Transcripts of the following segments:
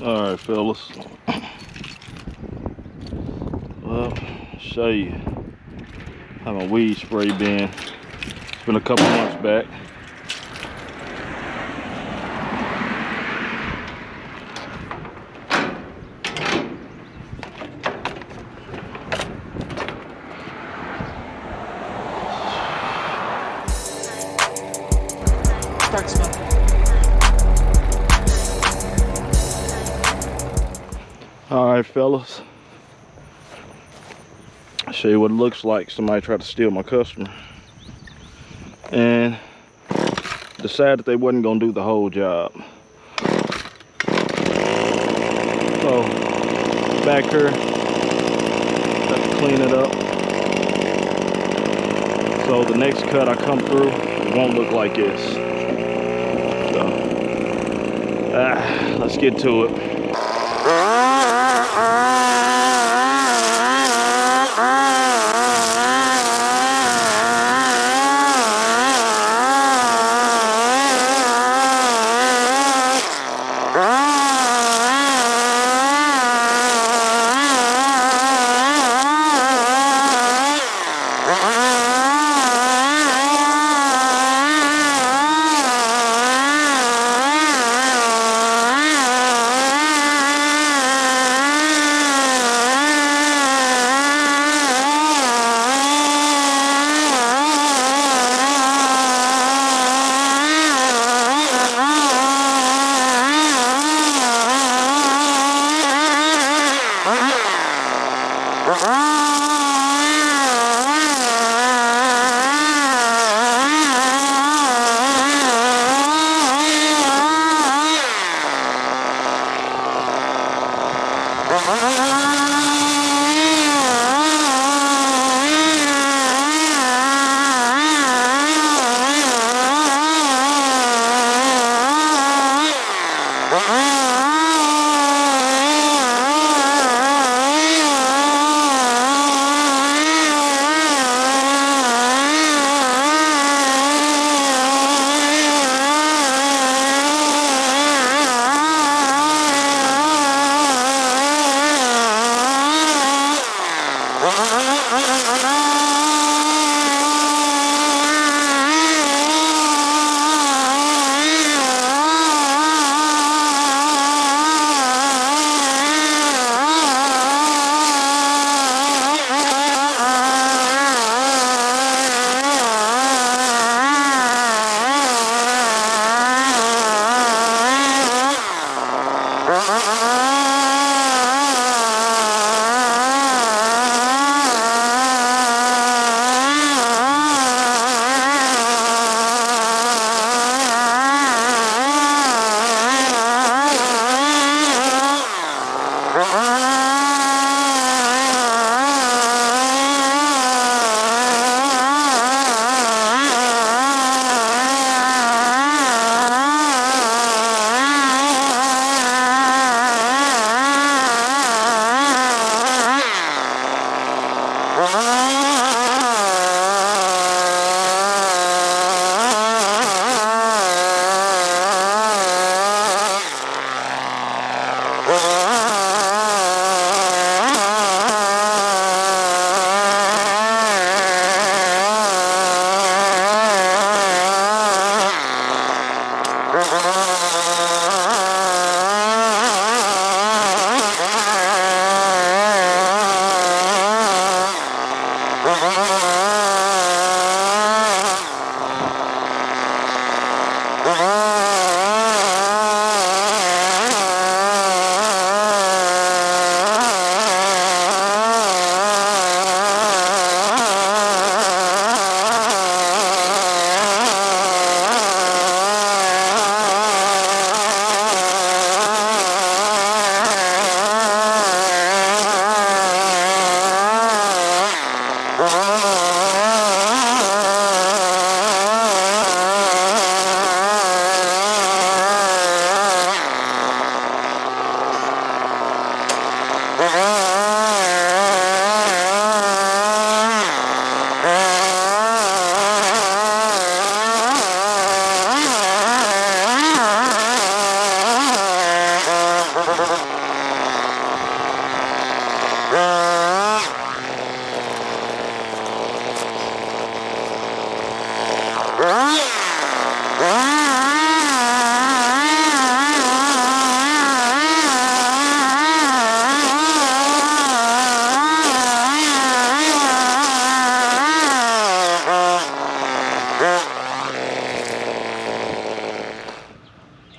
All right, fellas. Well, show you how my weed spray been. It's been a couple months back. Start smoking. All right, fellas. I'll show you what it looks like. Somebody tried to steal my customer and decided they wasn't gonna do the whole job. So back here, got to clean it up. So the next cut I come through, it won't look like this. So, let's get to it.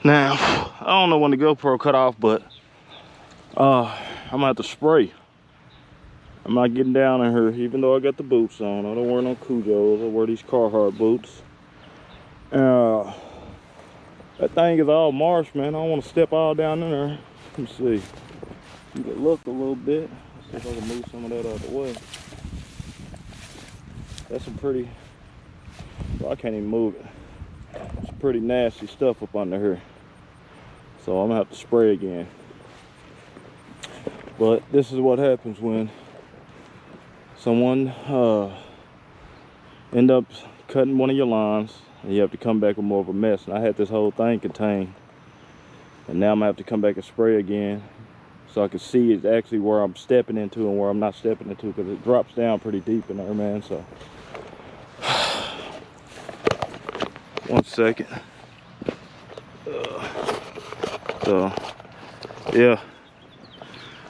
Now, I don't know when the GoPro cut off, but I'm gonna have to spray. I'm not getting down in her, even though I got the boots on. I don't wear no Cujos. I wear these Carhartt boots. That thing is all marsh, man. I don't want to step all down in there. Let me see. You can look a little bit. Let's see if I can move some of that out of the way. That's some pretty, well, I can't even move it. It's pretty nasty stuff up under here. So I'm gonna have to spray again. But this is what happens when someone end up cutting one of your lines and you have to come back with more of a mess. And I had this whole thing contained, and now I'm gonna have to come back and spray again so I can see it's actually where I'm stepping into and where I'm not stepping into, because it drops down pretty deep in there, man. So 1 second. So yeah,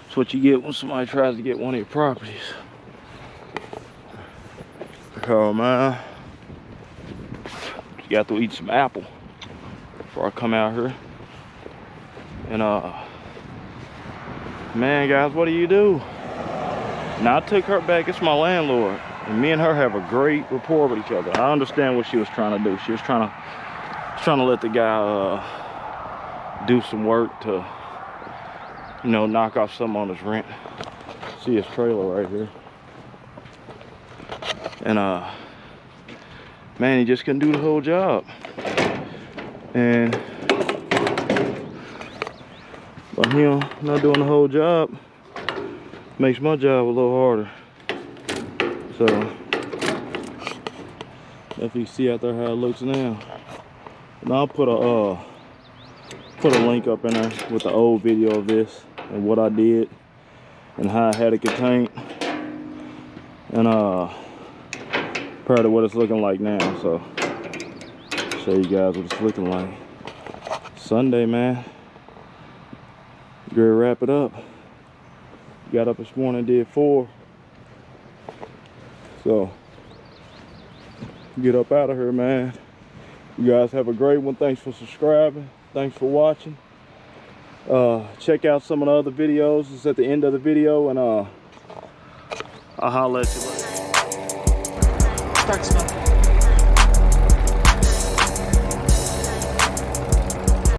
that's what you get when somebody tries to get one of your properties. Oh man, you got to eat some apple before I come out here. And man, guys, what do you do? Now I took her back. It's my landlord, and me and her have a great rapport with each other. I understand what she was trying to do. She was trying to let the guy do some work to, you know, knock off some on his rent. See his trailer right here. And man, he just couldn't do the whole job. And by him not doing the whole job makes my job a little harder. So if you see out there how it looks now. And I'll put a link up in there with the old video of this and what I did and how I had it contained, and prior to what it's looking like now. So show you guys what it's looking like. Sunday, man. Gonna wrap it up. Got up this morning, did 4. So get up out of here, man. You guys have a great one. Thanks for subscribing. Thanks for watching. Check out some of the other videos. It's at the end of the video, and I'll holler at you later. Start smoking.